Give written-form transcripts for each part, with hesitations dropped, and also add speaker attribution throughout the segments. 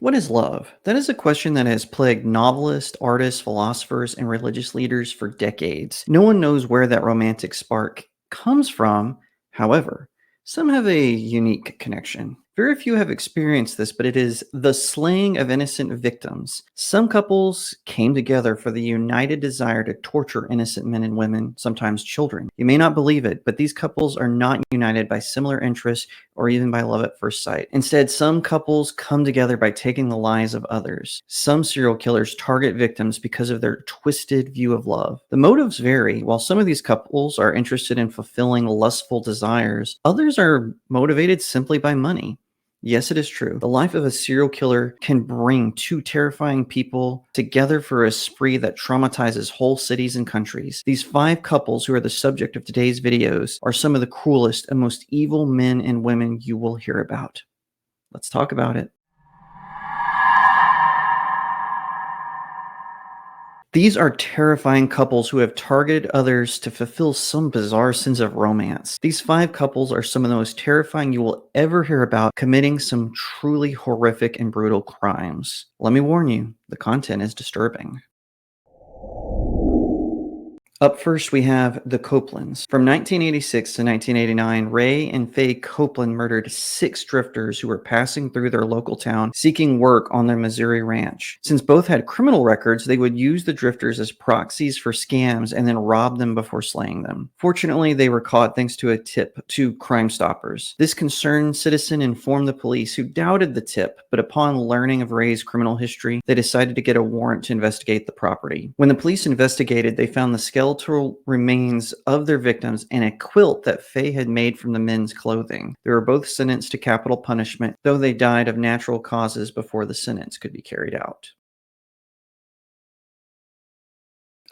Speaker 1: What is love? That is a question that has plagued novelists, artists, philosophers, and religious leaders for decades. No one knows where that romantic spark comes from. However, some have a unique connection. Very few have experienced this, but it is the slaying of innocent victims. Some couples came together for the united desire to torture innocent men and women, sometimes children. You may not believe it, but these couples are not united by similar interests or even by love at first sight. Instead, some couples come together by taking the lives of others. Some serial killers target victims because of their twisted view of love. The motives vary. While some of these couples are interested in fulfilling lustful desires, others are motivated simply by money. Yes, it is true. The life of a serial killer can bring two terrifying people together for a spree that traumatizes whole cities and countries. These five couples who are the subject of today's videos are some of the cruelest and most evil men and women you will hear about. Let's talk about it. These are terrifying couples who have targeted others to fulfill some bizarre sense of romance. These five couples are some of the most terrifying you will ever hear about, committing some truly horrific and brutal crimes. Let me warn you, the content is disturbing. Up first, we have the Copelands. From 1986 to 1989, Ray and Faye Copeland murdered 6 drifters who were passing through their local town seeking work on their Missouri ranch. Since both had criminal records, they would use the drifters as proxies for scams and then rob them before slaying them. Fortunately, they were caught thanks to a tip to Crime Stoppers. This concerned citizen informed the police, who doubted the tip, but upon learning of Ray's criminal history, they decided to get a warrant to investigate the property. When the police investigated, they found the skeletal remains of their victims and a quilt that Faye had made from the men's clothing. They were both sentenced to capital punishment, though they died of natural causes before the sentence could be carried out.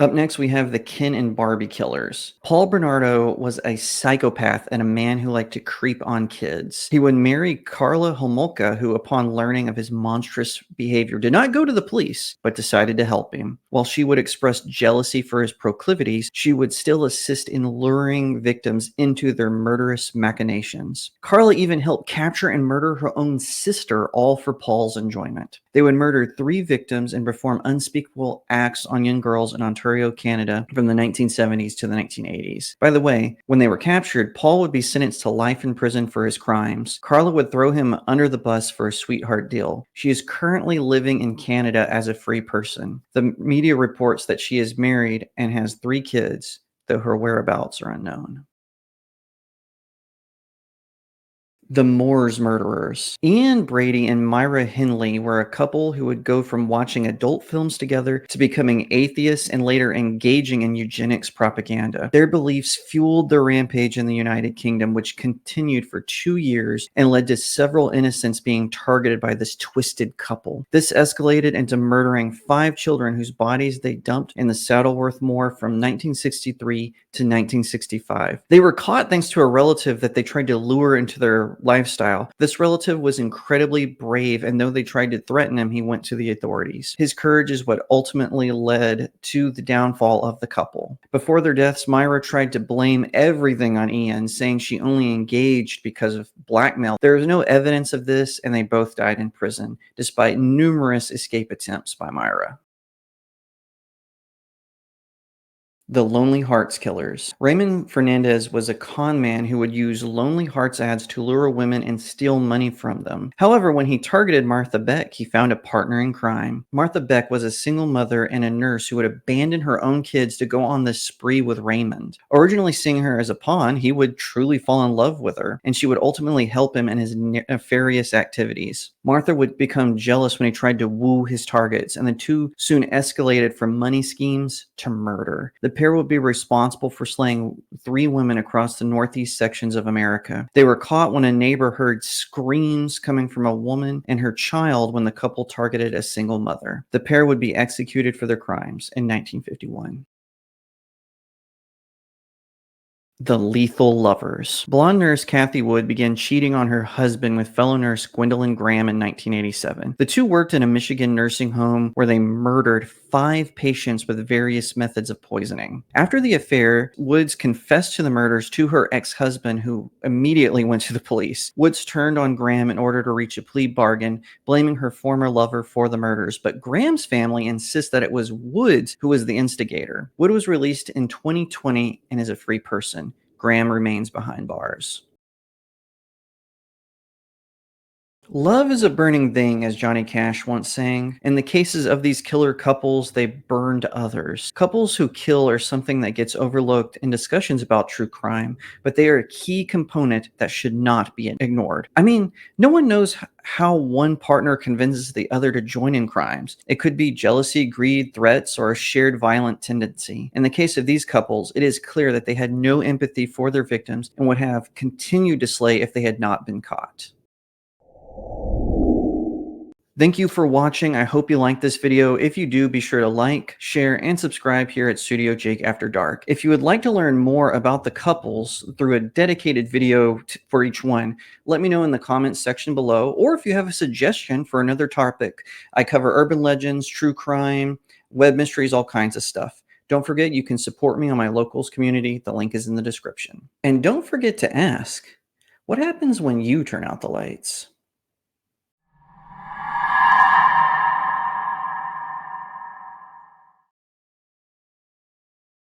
Speaker 1: Up next, we have the Ken and Barbie killers. Paul Bernardo was a psychopath and a man who liked to creep on kids. He would marry Carla Homolka, who, upon learning of his monstrous behavior, did not go to the police, but decided to help him. While she would express jealousy for his proclivities, she would still assist in luring victims into their murderous machinations. Carla even helped capture and murder her own sister, all for Paul's enjoyment. They would murder 3 victims and perform unspeakable acts on young girls in Ontario, Canada from the 1970s to the 1980s. By the way, when they were captured, Paul would be sentenced to life in prison for his crimes. Carla would throw him under the bus for a sweetheart deal. She is currently living in Canada as a free person. The media reports that she is married and has 3 kids, though her whereabouts are unknown. The Moors murderers. Ian Brady and Myra Hindley were a couple who would go from watching adult films together to becoming atheists and later engaging in eugenics propaganda. Their beliefs fueled their rampage in the United Kingdom, which continued for 2 years and led to several innocents being targeted by this twisted couple. This escalated into murdering 5 children whose bodies they dumped in the Saddleworth Moor from 1963 to 1965. They were caught thanks to a relative that they tried to lure into their lifestyle. This relative was incredibly brave, and though they tried to threaten him, he went to the authorities. His courage is what ultimately led to the downfall of the couple. Before their deaths, Myra tried to blame everything on Ian, saying she only engaged because of blackmail. There is no evidence of this, and they both died in prison, despite numerous escape attempts by Myra. The Lonely Hearts Killers. Raymond Fernandez was a con man who would use Lonely Hearts ads to lure women and steal money from them. However, when he targeted Martha Beck, he found a partner in crime. Martha Beck was a single mother and a nurse who would abandon her own kids to go on this spree with Raymond. Originally seeing her as a pawn, he would truly fall in love with her, and she would ultimately help him in his nefarious activities. Martha would become jealous when he tried to woo his targets, and the two soon escalated from money schemes to murder. The pair would be responsible for slaying 3 women across the northeast sections of America. They were caught when a neighbor heard screams coming from a woman and her child when the couple targeted a single mother. The pair would be executed for their crimes in 1951. The Lethal Lovers. Blonde nurse Kathy Wood began cheating on her husband with fellow nurse Gwendolyn Graham in 1987. The two worked in a Michigan nursing home where they murdered 5 patients with various methods of poisoning. After the affair, Woods confessed to the murders to her ex-husband, who immediately went to the police. Woods turned on Graham in order to reach a plea bargain, blaming her former lover for the murders, but Graham's family insists that it was Woods who was the instigator. Wood was released in 2020 and is a free person. Graham remains behind bars. Love is a burning thing, as Johnny Cash once sang. In the cases of these killer couples, they burned others. Couples who kill are something that gets overlooked in discussions about true crime, but they are a key component that should not be ignored. I mean, no one knows how one partner convinces the other to join in crimes. It could be jealousy, greed, threats, or a shared violent tendency. In the case of these couples, it is clear that they had no empathy for their victims and would have continued to slay if they had not been caught. Thank you for watching. I hope you liked this video. If you do, be sure to like, share, and subscribe here at Studio Jake After Dark. If you would like to learn more about the couples through a dedicated video for each one, let me know in the comments section below, or if you have a suggestion for another topic. I cover urban legends, true crime, web mysteries, all kinds of stuff. Don't forget you can support me on my locals community. The link is in the description. And don't forget to ask, what happens when you turn out the lights?